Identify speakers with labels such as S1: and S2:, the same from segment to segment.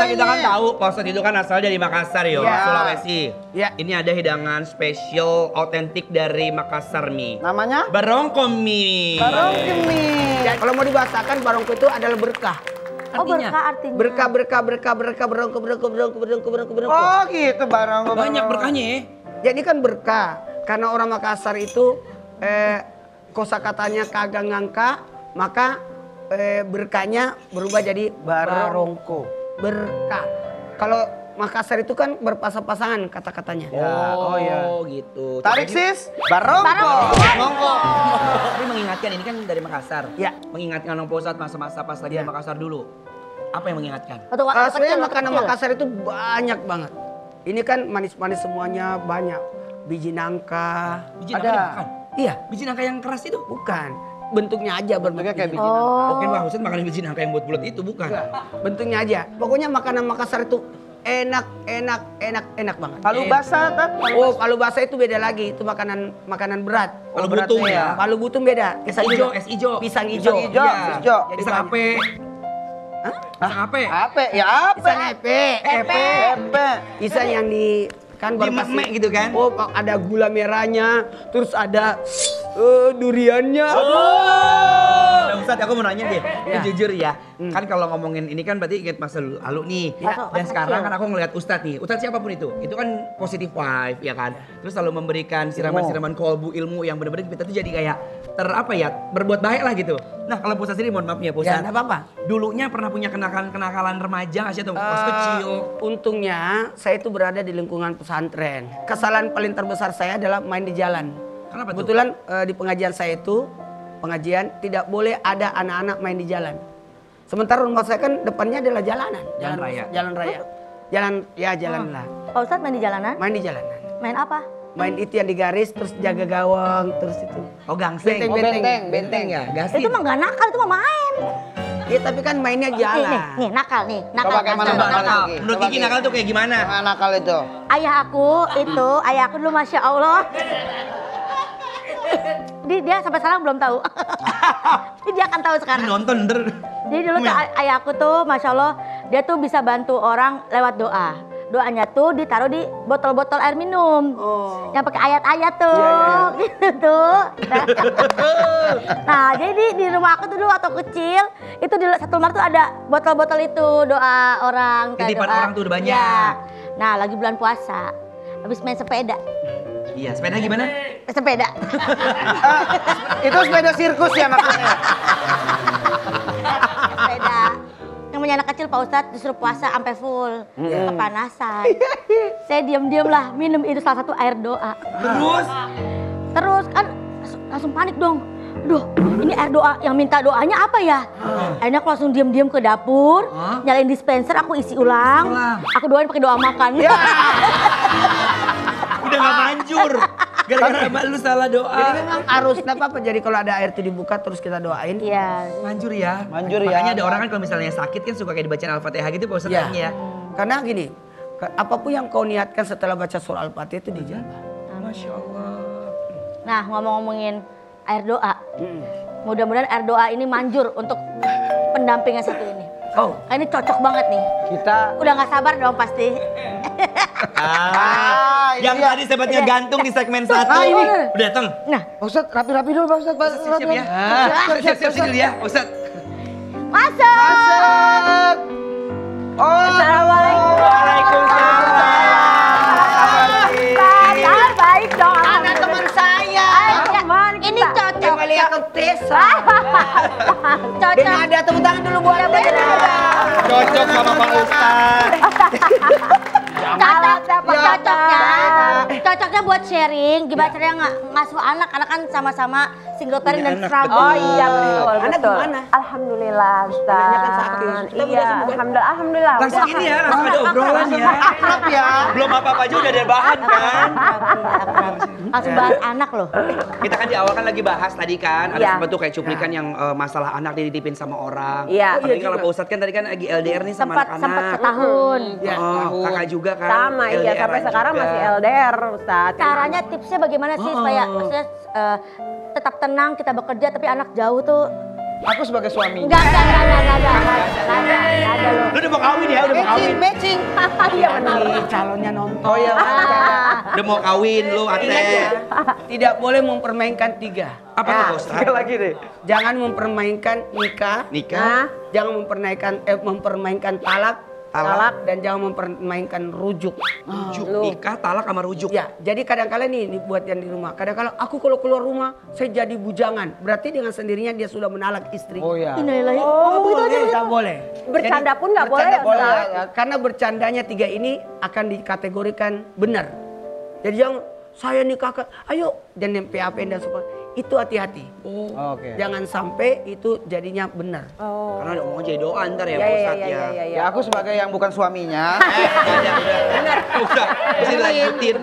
S1: Nah, kita kan tahu Pak Ustadz itu kan asal dari Makassar yo, Sulawesi.
S2: Iya.
S1: Ini ada hidangan spesial otentik dari Makassar mie.
S2: Namanya?
S1: Barongko mie.
S2: Barongko mie.
S3: Dan kalau mau dibahasakan barongko itu adalah berkah.
S4: Oh, berkah artinya.
S3: Berkah, barongko.
S2: Oh gitu barongko.
S1: Banyak berkahnya ya.
S3: Jadi kan berkah. Karena orang Makassar itu kosakatanya kagak ngangka, maka berkahnya berubah jadi
S2: Barongko.
S3: Berkah. Kalau Makassar itu kan berpasang-pasangan kata-katanya.
S1: Oh gitu.
S2: Tarik sis. Barongko.
S1: Tapi mengingatkan ini kan dari Makassar.
S3: Ya.
S1: Mengingatkan Pak Ustadz masa-masa pas lagi di Makassar dulu. Apa yang mengingatkan?
S3: Sebenarnya makanan Makassar itu banyak banget. Ini kan manis-manis semuanya banyak. Biji nangka.
S1: Biji nangka dimakan?
S3: Iya.
S1: Biji nangka yang keras itu?
S3: Bukan. Bentuknya aja
S2: Bentuknya kayak biji
S3: nangka.
S1: Oke Pak Ustadz makan biji nangka yang bulat-bulat itu bukan?
S3: Bentuknya aja. Pokoknya makanan Makassar itu enak banget.
S2: Palu basah kan?
S3: Oh, palu basah itu beda lagi. Itu makanan berat.
S1: Palu butung ya?
S3: Palu butung beda.
S1: Es hijau, es hijau.
S3: Pisang hijau.
S2: Pisang hijau.
S3: Jadi
S1: Pisang
S3: banyak.
S1: ape. Pisang ape?
S2: Ape, ya ape.
S3: Pisang epe.
S2: Epe.
S3: Pisang yang di kan
S1: Di
S3: baru kasih-
S1: mek gitu kan?
S3: Oh, ada gula merahnya, terus ada duriannya.
S1: Nah, Ustadz aku mau nanya deh,
S3: Ya.
S1: jujur ya. Kan kalau ngomongin ini kan berarti ingat masa lalu nih.
S4: Ya.
S1: Dan sekarang kan aku ngeliat Ustadz nih. Ustadz siapapun itu kan positive vibe ya kan. Terus selalu memberikan siraman-siraman kolbu ilmu yang benar-benar kita tuh jadi kayak berbuat baik lah gitu. Nah kalau Ustadz sendiri mohon maaf nih ya Pak
S3: Ya,
S1: Ustadz.
S3: enggak apa-apa.
S1: Dulunya pernah punya kenakalan remaja nggak sih atau pas kecil?
S3: Untungnya saya itu berada di lingkungan pesantren. Kesalahan paling terbesar saya adalah main di jalan.
S1: Kenapa tuh?
S3: Kebetulan di pengajian saya itu, pengajian tidak boleh ada anak-anak main di jalan. Sementara rumah saya kan depannya adalah jalanan.
S1: Jalan raya.
S3: Jalan raya. Jalan lah.
S4: Pak Ustadz main di jalanan?
S3: Main di jalanan.
S4: Main apa?
S3: Main itu yang digaris, terus jaga gawang, terus itu.
S1: Oh gangseng.
S3: Benteng
S1: ya, gasin.
S4: Itu mah nggak nakal, itu mah main.
S3: Ya tapi kan mainnya jalan.
S4: Nih, nakal nih. Nakal.
S2: Coba kayak mana,
S4: nakal.
S2: Bang?
S1: Nakal.
S2: Kiki.
S1: Menurut
S2: Coba,
S1: Kiki
S2: Kiki.
S1: nakal tuh kayak gimana?
S2: Yang nakal itu.
S4: Ayah aku dulu Masya Allah. Dia sampai sekarang belum tahu. Dia akan tahu sekarang.
S1: Nonton ntar.
S4: Jadi dulu tuh ayah aku tuh Masya Allah, dia tuh bisa bantu orang lewat doa. Doanya tuh ditaruh di botol-botol air minum. Yang pakai ayat-ayat tuh. Gitu tuh. Nah jadi di rumah aku tuh dulu waktu kecil, itu di satu lemari tuh ada botol-botol itu doa orang.
S1: Titipan
S4: doa.
S1: orang tuh udah banyak.
S4: Ya. Nah lagi bulan puasa, habis main sepeda.
S1: Iya, sepeda gimana?
S4: Sepeda.
S2: Itu sepeda sirkus ya maksudnya.
S4: Sepeda. Yang punya anak kecil Pak Ustadz disuruh puasa sampai full. Kepanasan. Saya diam-diam lah minum itu salah satu air doa. Terus kan langsung panik dong. Duh, ini air doa yang minta doanya apa ya? Akhirnya aku langsung diam-diam ke dapur, nyalain dispenser, aku isi ulang. Aku doain pakai doa makan.
S1: Udah gak manjur. Gara-gara lu salah doa.
S3: Jadi memang harus apa-apa. Jadi kalau ada air itu dibuka terus kita doain.
S4: Iya.
S1: Manjur ya.
S2: Manjur ya.
S1: Makanya ada orang kan kalau misalnya sakit kan suka kayak dibacain Al-Fatihah gitu Pak Ustadz
S3: Ya.
S1: ya.
S3: Karena gini, apapun yang kau niatkan setelah baca surah Al-Fatihah itu dijabah.
S1: Masya Allah.
S4: Nah ngomong-ngomongin air doa. Mudah-mudahan air doa ini manjur untuk pendampingnya satu ini.
S3: Oh,
S4: Ini cocok banget nih.
S2: Kita
S4: Udah gak sabar dong pasti.
S2: ini
S1: Yang
S2: dia.
S1: tadi sebatnya gantung di segmen 1.
S4: ini.
S1: Udah datang.
S4: Nah,
S2: Pak Ustadz rapi-rapi dulu Pak Ustadz.
S1: Siap ya. Siap sini dulu ya Pak Ustadz.
S4: masuk.
S2: Masuk. Oh.
S4: Assalamualaikum.
S2: Waalaikumsalam.
S4: Baik dong.
S3: ada teman saya.
S4: Ini cocok.
S3: Emilia Contessa.
S4: Cocok.
S3: Dengan ada tepuk tangan dulu buat Bella.
S1: Cocok sama Pak Ustadz.
S4: Cocoknya buat sharing, gimana caranya ngasuh anak kan sama-sama single parent dan
S1: anak,
S4: struggle.
S1: betul.
S5: Oh iya betul,
S3: Anak
S5: betul.
S3: gimana?
S5: Alhamdulillah Ustaz.
S3: Anaknya kan sakit. Kita
S5: Iya,
S3: udah sembuh kan?
S5: alhamdulillah.
S1: Langsung ini ya, langsung ada obrolan ya.
S2: Akrab ya.
S1: Belum apa-apa aja udah ada bahan kan.
S4: Langsung bahas anak loh.
S1: Kita kan di awal kan lagi bahas tadi kan. Ada
S5: Iya.
S1: sempat tuh kayak cuplikan yang masalah anak dititipin sama orang.
S5: Iya.
S1: Tapi kalau Pak Ustadz kan tadi kan lagi LDR nih sama
S4: Sempat
S1: anak-anak.
S4: setahun.
S3: Ya,
S1: Oh, kakak juga kan.
S5: Sama iya
S1: LDR-an
S5: sampai sekarang
S1: juga.
S5: masih LDR Ustaz.
S4: Caranya tipsnya bagaimana sih supaya maksudnya tetap tenang kita bekerja tapi anak jauh tuh
S2: Aku sebagai suaminya.
S5: Enggak ada loh.
S1: Lu udah mau kawin ya, udah mau kawin.
S2: Matching.
S5: Iya benar.
S3: Nih, calonnya nonton.
S2: Oh iya.
S1: Udah mau kawin lu,
S3: Ingat
S1: Ate.
S3: ya, tidak boleh mempermainkan 3.
S1: Apa tuh, Pak Ustadz?
S2: Sekali lagi deh.
S3: Jangan mempermainkan nikah,
S1: Nikah.
S3: jangan mempermainkan talak, dan jangan mempermainkan rujuk.
S1: Rujuk, nikah, talak sama rujuk.
S3: Ya, jadi kadang-kala nih buat yang di rumah. Kadang-kala aku kalau keluar rumah saya jadi bujangan. Berarti dengan sendirinya dia sudah menalak istri.
S2: Oh iya.
S4: Innalillahi.
S3: Tak boleh.
S5: Bercanda pun nggak boleh,
S3: bercanda
S5: ya,
S3: boleh. Karena bercandanya 3 ini akan dikategorikan benar. Jadi yang saya nikahkan, ayo jangan PAP dan sebagainya. Itu hati-hati.
S2: Oke.
S3: Jangan sampai itu jadinya benar.
S1: Karena udah mau jadi doa ntar ya,
S5: Ya,
S1: Pak
S5: ya,
S1: Ustadz
S5: ya,
S1: ya.
S5: ya,
S2: Ya aku sebagai yang bukan suaminya.
S1: Udah, mesti dilanjutin.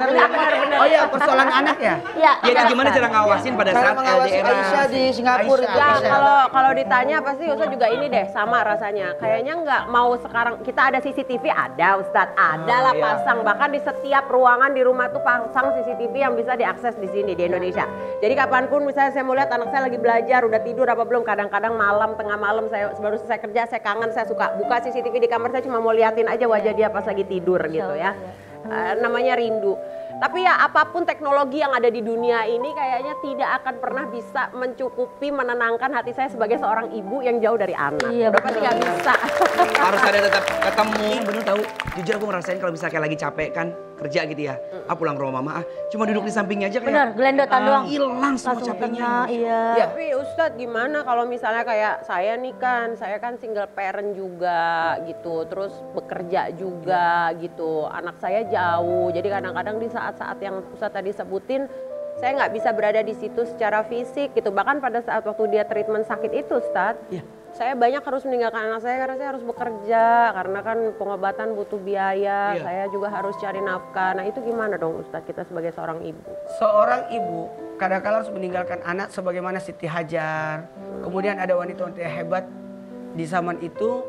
S3: Oh iya, persoalan anak ya?
S4: Iya.
S1: Ya, itu gimana cara ngawasin pada
S2: Cara
S1: saat
S2: mengawasi
S1: LDR?
S2: Aisyah di Singapura.
S3: Aisyah.
S5: Ya
S2: Aisyah.
S5: kalau ditanya pasti Ustadz juga ini deh sama rasanya. Kayaknya nggak mau sekarang kita ada CCTV ada Ustadz ada lah
S2: iya.
S5: pasang bahkan di setiap ruangan di rumah tuh pasang CCTV yang bisa diakses di sini di Indonesia. Jadi kapanpun misalnya saya mau lihat anak saya lagi belajar udah tidur apa belum kadang-kadang malam tengah malam saya baru selesai kerja saya kangen saya suka buka CCTV di kamar saya cuma mau liatin aja wajah dia pas lagi tidur gitu ya. Namanya rindu. Tapi ya apapun teknologi yang ada di dunia ini kayaknya tidak akan pernah bisa mencukupi menenangkan hati saya sebagai seorang ibu yang jauh dari anak.
S4: Iya,
S5: Udah pasti nggak bisa.
S1: Harus ada tetap ketemu. Bener tahu, jujur aku ngerasain kalau misalnya kayak lagi capek kan kerja gitu ya. Pulang ke rumah mama, cuma duduk di sampingnya aja kayak
S4: Benar, gelendotan doang.
S1: hilang semua
S4: Langsung
S1: capeknya.
S4: tenang, iya.
S5: Tapi Ustadz gimana kalau misalnya kayak saya nih kan, saya kan single parent juga gitu, terus bekerja juga gitu, anak saya jauh, jadi kadang-kadang di saat-saat yang Ustadz tadi sebutin, saya nggak bisa berada di situ secara fisik gitu, bahkan pada saat waktu dia treatment sakit itu Ustadz, saya banyak harus meninggalkan anak saya karena saya harus bekerja, karena kan pengobatan butuh biaya, saya juga harus cari nafkah, nah itu gimana dong Ustadz kita sebagai seorang ibu?
S3: Seorang ibu kadang-kala harus meninggalkan anak sebagaimana Siti Hajar. Kemudian ada wanita-wanita yang hebat di zaman itu,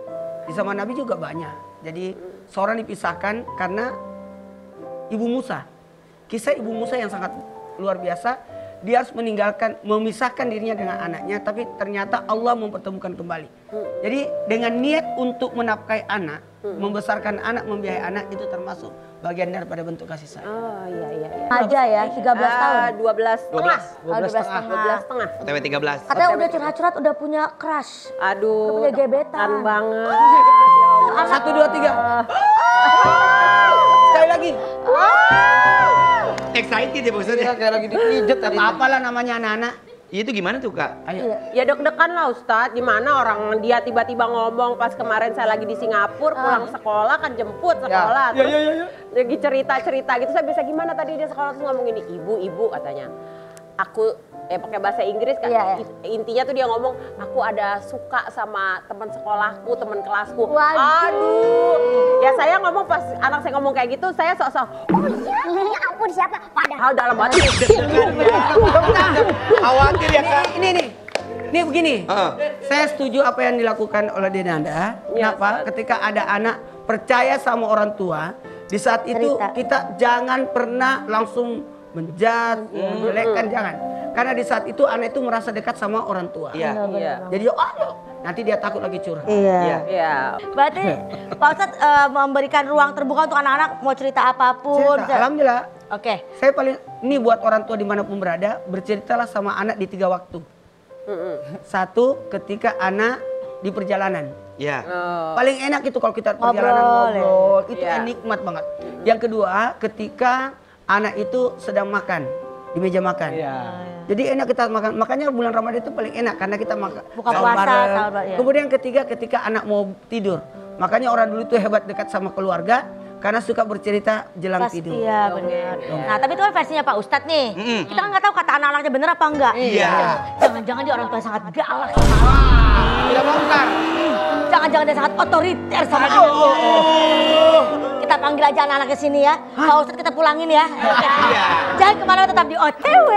S3: di zaman Nabi juga banyak. Jadi seorang dipisahkan karena Ibu Musa. Kisah Ibu Musa yang sangat luar biasa. Dia harus memisahkan dirinya dengan anaknya, tapi ternyata Allah mempertemukan kembali. Jadi dengan niat untuk menafkahi anak, membesarkan anak, membiayai anak itu termasuk bagian daripada bentuk kasih sayang.
S5: Oh iya.
S4: Aja ya, 13 tahun.
S5: 12 setengah.
S4: 12 setengah.
S5: 12 setengah.
S1: OTW 13.
S4: Katanya udah curhat-curhat udah punya crush.
S5: Aduh,
S4: Udah punya gebetan.
S5: kan banget.
S3: 1, 2, 3. Sekali lagi.
S1: Excited ya Pak Ustadz ya?
S2: Iya, kayak lagi dipijet tadi.
S3: Apalah namanya anak-anak.
S1: Itu gimana tuh Kak?
S3: Ayo.
S5: Ya deg-degan lah Ustadz, gimana orang dia tiba-tiba ngomong pas kemarin saya lagi di Singapura pulang sekolah kan jemput sekolah. Terus lagi cerita-cerita gitu saya bisa gimana tadi dia sekolah terus ngomong ini ibu katanya. Aku pakai bahasa Inggris kan intinya tuh dia ngomong aku ada suka sama teman sekolahku, teman kelasku.
S4: Waduh.
S5: Aduh. Ya saya ngomong pas anak saya ngomong kayak gitu saya sok-sok
S4: Ya ampun siapa?
S5: padahal dalam hati
S1: Khawatir ya Kak?
S3: Ini begini. Saya setuju apa yang dilakukan oleh Denanda. Kenapa? Ketika ada anak percaya sama orang tua, di saat itu
S4: Cerita.
S3: kita jangan pernah langsung menjat, menjelekkan, jangan. Karena di saat itu anak itu merasa dekat sama orang tua.
S1: Iya.
S3: Jadi nanti dia takut lagi curhat.
S4: Iya.
S5: ya.
S4: Berarti Pak Ustadz memberikan ruang terbuka untuk anak-anak mau cerita apapun.
S3: Cerita. Alhamdulillah.
S4: Oke.
S3: Saya paling ini buat orang tua dimanapun berada, berceritalah sama anak di 3 waktu. 1 ketika anak di perjalanan.
S1: Iya.
S3: Paling enak itu kalau kita perjalanan ngobrol, itu nikmat banget. Yang kedua, ketika anak itu sedang makan di meja makan. Jadi enak kita makan. Makanya bulan Ramadan itu paling enak karena kita makan.
S4: Buka puasa, sahur bareng, ya.
S3: Kemudian ketiga, ketika anak mau tidur. Makanya orang dulu itu hebat dekat sama keluarga karena suka bercerita jelang tidur.
S4: Iya benar. Nah tapi itu kan versinya Pak Ustadz nih. Kita kan nggak tahu kata anak-anaknya bener apa enggak.
S1: Iya.
S4: Jangan-jangan dia orang tua yang sangat galak.
S2: Tidak bongkar.
S4: Jangan-jangan dia sangat otoriter sama anaknya. Kita panggil aja anak-anak ke sini ya. Pak Ustadz kita pulangin ya. Jangan kemana tetap di OTW.